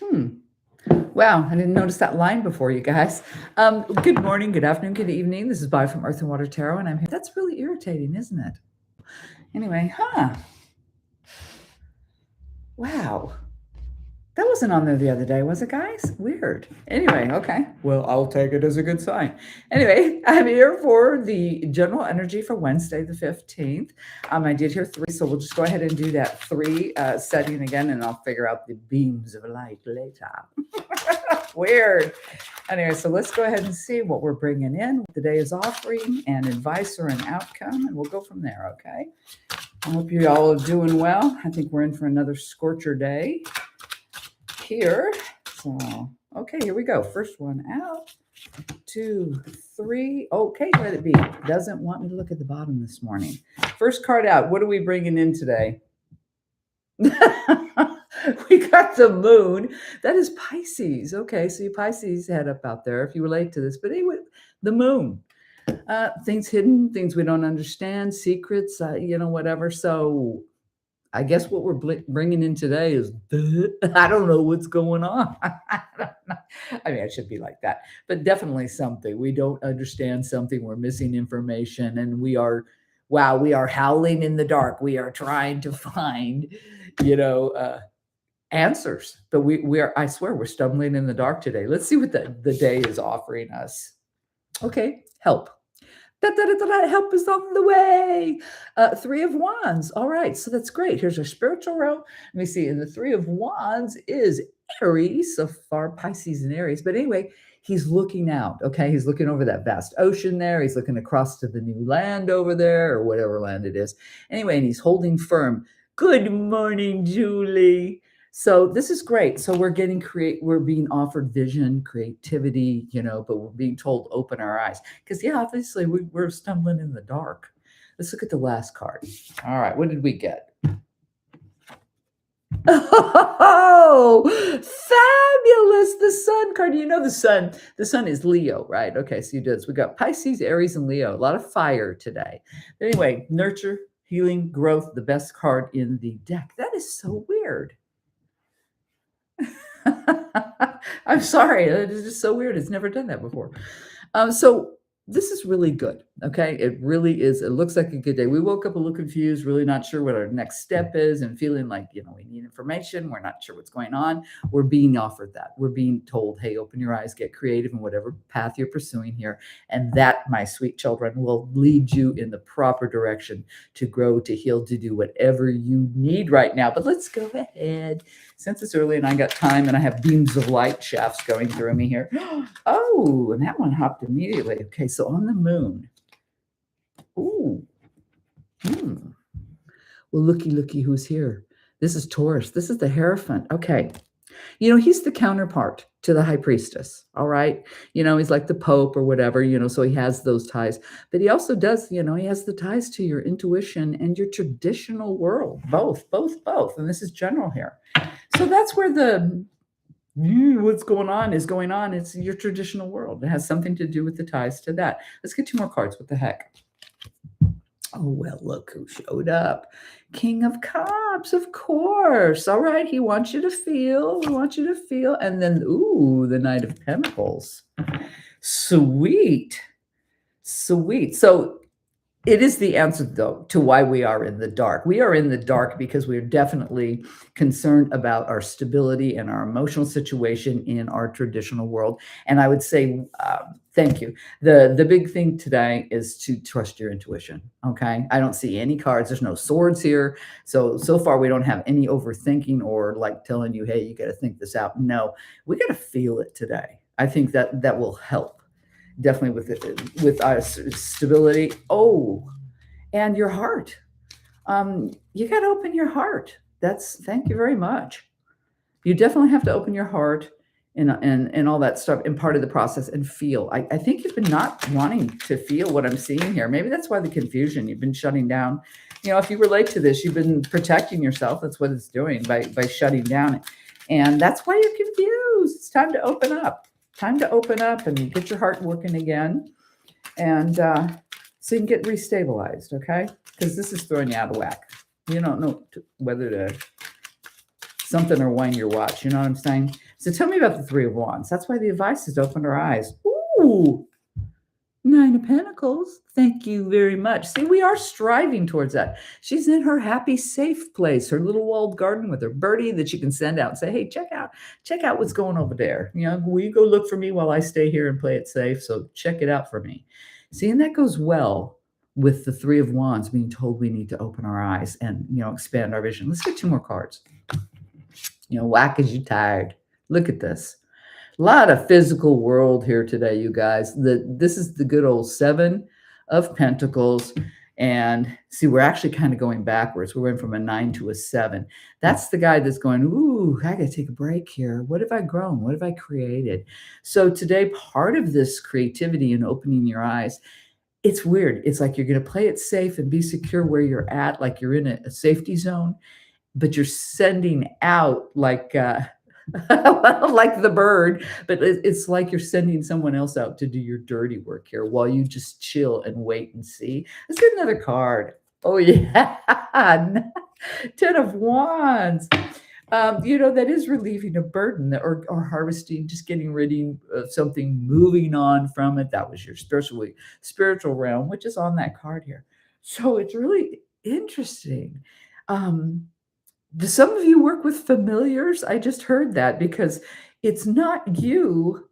Hmm. Wow, I didn't notice that line before, you guys. Good morning, good afternoon, good evening. This is Bye from Earth and Water Tarot, and I'm here. That's really irritating, isn't it? Anyway, wow. That wasn't on there the other day, was it, guys? Weird. Anyway, okay. Well, I'll take it as a good sign. Anyway, I'm here for the general energy for Wednesday, the 15th. I did hear three, so we'll just go ahead and do that three setting again, and I'll figure out the beams of light later. Weird. Anyway, so let's go ahead and see what we're bringing in, what the day is offering, and advice or an outcome, and we'll go from there, okay? I hope you all are doing well. I think we're in for another scorcher day here. So, okay, here we go. First one out. 2, 3. Okay, let it be. Doesn't want me to look at the bottom this morning. First card out. What are we bringing in today? We got the moon. That is Pisces. Okay, so you Pisces head up out there if you relate to this. But anyway, the moon. Things hidden, things we don't understand, secrets, whatever. So I guess what we're bringing in today is I don't know what's going on. I mean, I should be like that, but definitely something we don't understand, something we're missing information, and we are howling in the dark. We are trying to find, you know, answers, but we are. I swear, we're stumbling in the dark today. Let's see what the day is offering us. Okay, help. Da, da, da, da, da, help is on the way. Three of Wands. All right, so that's great. Here's our spiritual row. Let me see. And the Three of Wands is Aries, so far Pisces and Aries. But anyway, he's looking out. Okay, he's looking over that vast ocean there. He's looking across to the new land over there, or whatever land it is. Anyway, and he's holding firm. Good morning, Julie. So this is great. So we're being offered vision, creativity, but we're being told open our eyes. Because yeah, obviously we're stumbling in the dark. Let's look at the last card. All right, what did we get? Oh, fabulous. The sun card. You know the sun. The sun is Leo, right? Okay, so you did this. We got Pisces, Aries, and Leo. A lot of fire today. But anyway, nurture, healing, growth, the best card in the deck. That is so weird. I'm sorry. It is just so weird. It's never done that before. So this is really good. Okay. It really is. It looks like a good day. We woke up a little confused, really not sure what our next step is, and feeling like, we need information. We're not sure what's going on. We're being offered that. We're being told, hey, open your eyes, get creative in whatever path you're pursuing here. And that, my sweet children, will lead you in the proper direction to grow, to heal, to do whatever you need right now. But let's go ahead. Since it's early and I got time and I have beams of light shafts going through me here. Oh, and that one hopped immediately. Okay, so on the moon. Ooh. Well, looky who's here. This is Taurus. This is the Hierophant. Okay. He's the counterpart to the High Priestess. All right. He's like the Pope or whatever, so he has those ties. But he also does, he has the ties to your intuition and your traditional world. Both. And this is general here. So that's where what's going on is going on. It's your traditional world. It has something to do with the ties to that. Let's get 2 more cards. What the heck? Oh, well, look who showed up. King of Cups, of course. All right. He wants you to feel. We want you to feel. And then, ooh, the Knight of Pentacles. Sweet. So it is the answer, though, to why we are in the dark. We are in the dark because we're definitely concerned about our stability and our emotional situation in our traditional world. And I would say, thank you. The big thing today is to trust your intuition. Okay. I don't see any cards. There's no swords here. So far we don't have any overthinking or like telling you, hey, you got to think this out. No, we got to feel it today. I think that will help. Definitely with our stability. Oh, and your heart. You got to open your heart. Thank you very much. You definitely have to open your heart and all that stuff and part of the process and feel. I think you've been not wanting to feel what I'm seeing here. Maybe that's why the confusion. You've been shutting down. If you relate to this, you've been protecting yourself. That's what it's doing by shutting down. And that's why you're confused. It's time to open up. Time to open up and get your heart working again. And so you can get restabilized, okay? Because this is throwing you out of whack. You don't know whether to something or wind your watch. You know what I'm saying? So tell me about the Three of Wands. That's why the advice is open her eyes. Ooh, Nine of Pentacles. Thank you very much. See, we are striving towards that. She's in her happy, safe place, her little walled garden with her birdie that she can send out and say, hey, check out what's going over there. You know, will you go look for me while I stay here and play it safe? So check it out for me. See, and that goes well with the Three of Wands being told we need to open our eyes and, expand our vision. Let's get two more cards. Why? Because you're tired. Look at this. A lot of physical world here today, you guys. This is the good old Seven of Pentacles. And see, we're actually kind of going backwards. We went from a 9 to a 7. That's the guy that's going, ooh, I got to take a break here. What have I grown? What have I created? So today, part of this creativity and opening your eyes, it's weird. It's like you're going to play it safe and be secure where you're at, like you're in a safety zone, but you're sending out like like the bird, but it's like you're sending someone else out to do your dirty work here while you just chill and wait and see. Let's get another card. Oh yeah, 10 of Wands. That is relieving a burden or harvesting, just getting rid of something, moving on from it. That was your spiritual realm, which is on that card here. So it's really interesting. Do some of you work with familiars? I just heard that because it's not you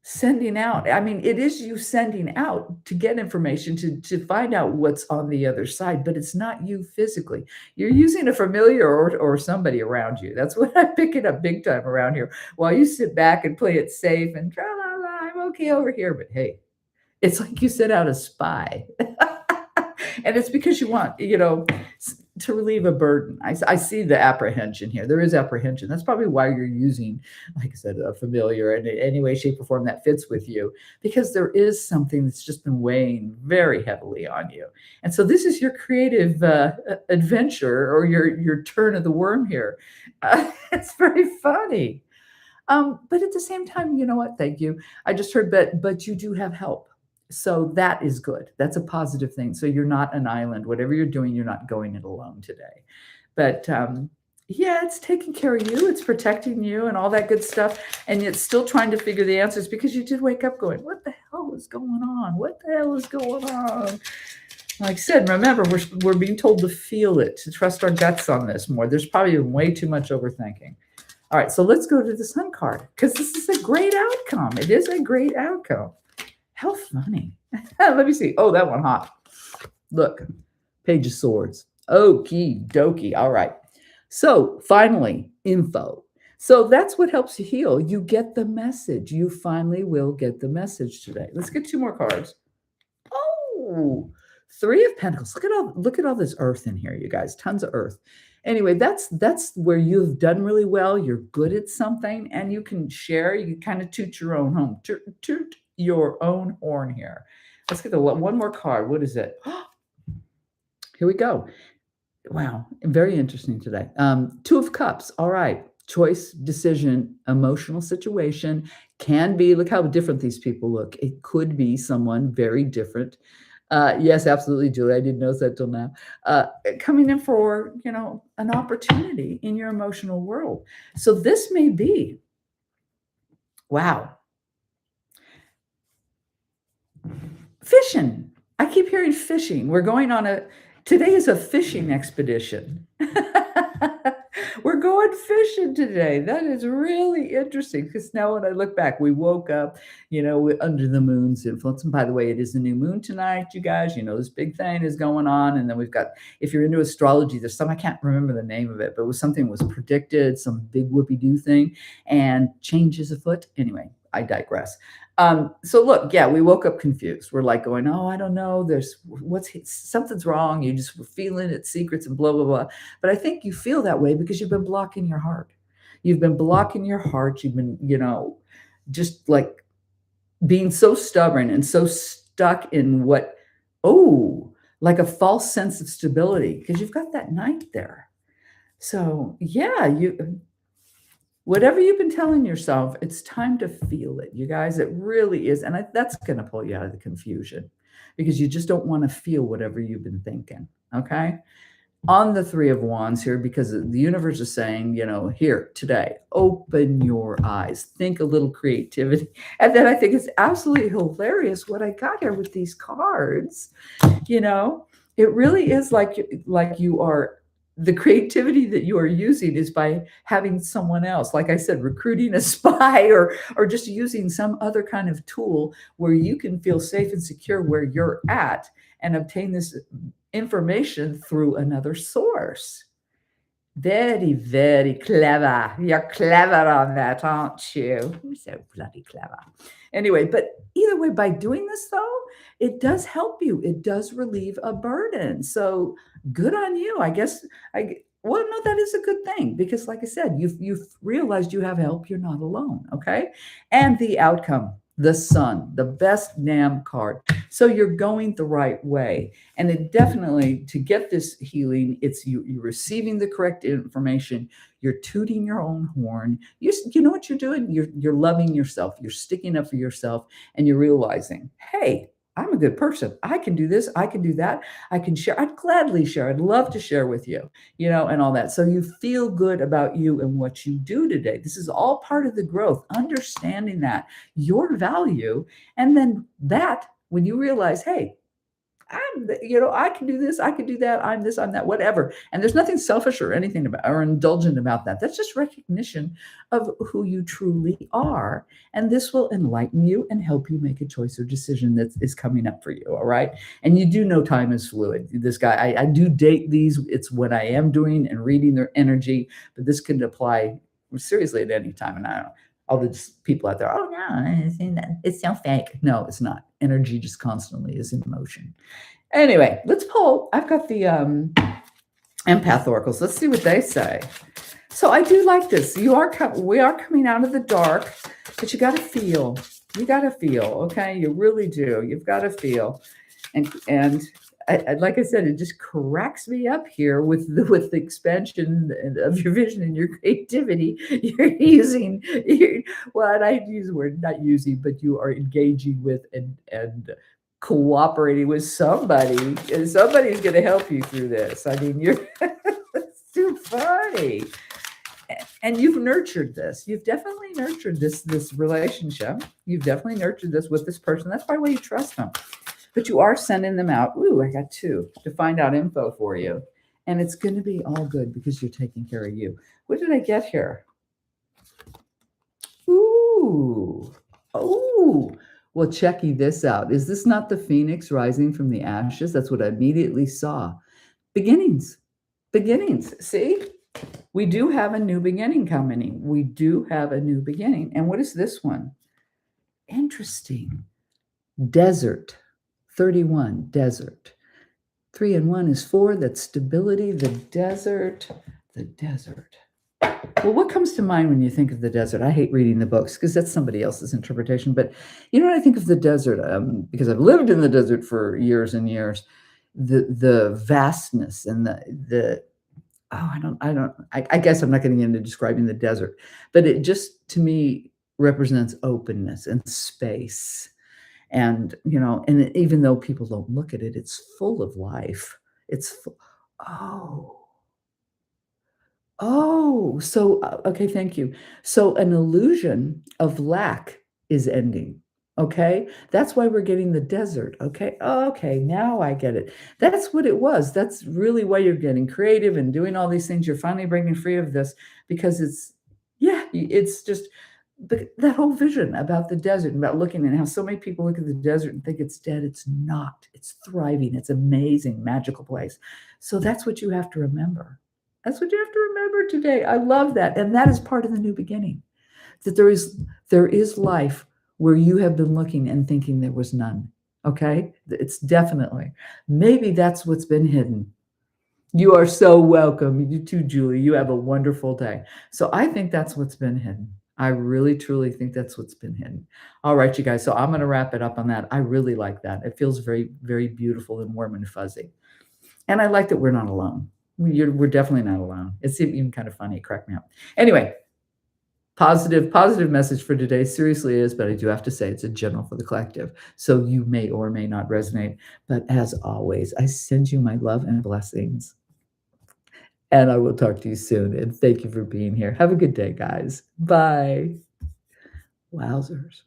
sending out. I mean, it is you sending out to get information, to find out what's on the other side, but it's not you physically. You're using a familiar or somebody around you. That's what I'm picking up big time around here. While you sit back and play it safe and tra la la, I'm okay over here. But hey, it's like you sent out a spy. And it's because you want, to relieve a burden. I see the apprehension here. There is apprehension. That's probably why you're using, like I said, a familiar in any way, shape, or form that fits with you, because there is something that's just been weighing very heavily on you. And so this is your creative adventure or your turn of the worm here. It's very funny. But at the same time, you know what? Thank you. I just heard but you do have help. So that is good. That's a positive thing. So you're not an island. Whatever you're doing, you're not going it alone today. But yeah, it's taking care of you. It's protecting you and all that good stuff. And it's still trying to figure the answers because you did wake up going, what the hell is going on? What the hell is going on? Like I said, remember, we're being told to feel it, to trust our guts on this more. There's probably way too much overthinking. All right, so let's go to the Sun card because this is a great outcome. It is a great outcome. How funny. Let me see. Oh, that one hot. Look, Page of Swords. Okie dokie. All right. So finally, info. So that's what helps you heal. You get the message. You finally will get the message today. Let's get two more cards. Oh, Three of Pentacles. Look at all this earth in here, you guys. Tons of earth. Anyway, that's where you've done really well. You're good at something, and you can share. You can kind of toot your own home. Toot your own horn here. Let's get one more card. What is it? Here we go. Wow, very interesting today. Two of Cups. All right. Choice, decision, emotional situation. Can be, look how different these people look. It could be someone very different. Yes, absolutely, Julie. I didn't know that till now. Coming in for, an opportunity in your emotional world. So this may be, wow. Fishing. I keep hearing fishing. We're going on today is a fishing expedition. We're going fishing today. That is really interesting because now when I look back, we woke up, under the moon's influence. And by the way, it is a new moon tonight, you guys. This big thing is going on. And then we've got, if you're into astrology, there's I can't remember the name of it, but something was predicted, some big whoopie-doo thing, and change is afoot. Anyway, I digress. So look, yeah, we woke up confused. We're like going, oh, I don't know. Something's wrong. You just were feeling it, secrets and blah, blah, blah. But I think you feel that way because you've been blocking your heart. You've been blocking your heart. You've been, just like being so stubborn and so stuck in like a false sense of stability because you've got that Knight there. So yeah, whatever you've been telling yourself, it's time to feel it, you guys. It really is. And that's going to pull you out of the confusion because you just don't want to feel whatever you've been thinking. Okay. on the Three of Wands here because the universe is saying, here today, open your eyes, think a little creativity. And then I think it's absolutely hilarious what I got here with these cards. You know, it really is like you are the creativity that you are using is by having someone else, like I said, recruiting a spy or just using some other kind of tool where you can feel safe and secure where you're at and obtain this information through another source. Very, very clever. You're clever on that, aren't you? You're so bloody clever. Anyway, but either way, by doing this though, it does help you. It does relieve a burden. So good on you. I guess well, no, that is a good thing because, like I said, you've realized you have help. You're not alone. Okay, and the outcome, the sun, the best damn card. So you're going the right way. And it definitely, to get this healing, it's you're receiving the correct information. You're tooting your own horn. You know what you're doing? You're loving yourself. You're sticking up for yourself, and you're realizing, hey, I'm a good person. I can do this. I can do that. I can share. I'd gladly share. I'd love to share with you, and all that. So you feel good about you and what you do today. This is all part of the growth, understanding that your value. And then that, when you realize, hey, I can do this, I can do that, I'm this, I'm that, whatever. And there's nothing selfish or anything about or indulgent about that. That's just recognition of who you truly are. And this will enlighten you and help you make a choice or decision that is coming up for you. All right. And you do know time is fluid. This guy, I do date these. It's what I am doing and reading their energy, but this can apply seriously at any time. And I don't know. All the people out there, oh no, it's so fake. No, it's not. Energy just constantly is in motion. Anyway, let's pull. I've got the empath oracles. Let's see what they say. So I do like this. We are coming out of the dark, but you got to feel. You got to feel. Okay, you really do. You've got to feel, and like I said, it just cracks me up here with the expansion of your vision and your creativity. You're using, well, I use the word not using, but you are engaging with and cooperating with somebody, and somebody's going to help you through this. I mean, it's too funny. And you've nurtured this. You've definitely nurtured this relationship. You've definitely nurtured this with this person. That's probably why you trust them. But you are sending them out. Ooh, I got 2 to find out info for you. And it's going to be all good because you're taking care of you. What did I get here? Ooh. Oh. Well, checky this out. Is this not the phoenix rising from the ashes? That's what I immediately saw. Beginnings. Beginnings. See? We do have a new beginning coming. We do have a new beginning. And what is this one? Interesting. Desert. 31, desert. 3 and 1 is 4. That's stability. The desert. The desert. Well, what comes to mind when you think of the desert? I hate reading the books because that's somebody else's interpretation. But you know what I think of the desert? Because I've lived in the desert for years and years. The vastness and the I guess I'm not getting into describing the desert, but it just to me represents openness and space. And, and even though people don't look at it, it's full of life. It's full. So, okay, thank you. So an illusion of lack is ending. Okay. That's why we're getting the desert. Okay. Okay. Now I get it. That's what it was. That's really why you're getting creative and doing all these things. You're finally breaking free of this because it's just that whole vision about the desert and about looking and how so many people look at the desert and think it's dead. It's not. It's thriving. It's amazing, magical place. So that's what you have to remember. That's what you have to remember today. I love that. And that is part of the new beginning, that there is life where you have been looking and thinking there was none. Okay. It's definitely, maybe that's what's been hidden. You are so welcome. You too, Julie. You have a wonderful day. So I think that's what's been hidden. I really, truly think that's what's been hidden. All right, you guys. So I'm going to wrap it up on that. I really like that. It feels very, very beautiful and warm and fuzzy. And I like that we're not alone. We're definitely not alone. It's even kind of funny. It cracked me up. Anyway, positive message for today. Seriously is, but I do have to say it's a general for the collective. So you may or may not resonate. But as always, I send you my love and blessings. and I will talk to you soon, and thank you for being here. Have a good day, guys. Bye. Wowzers.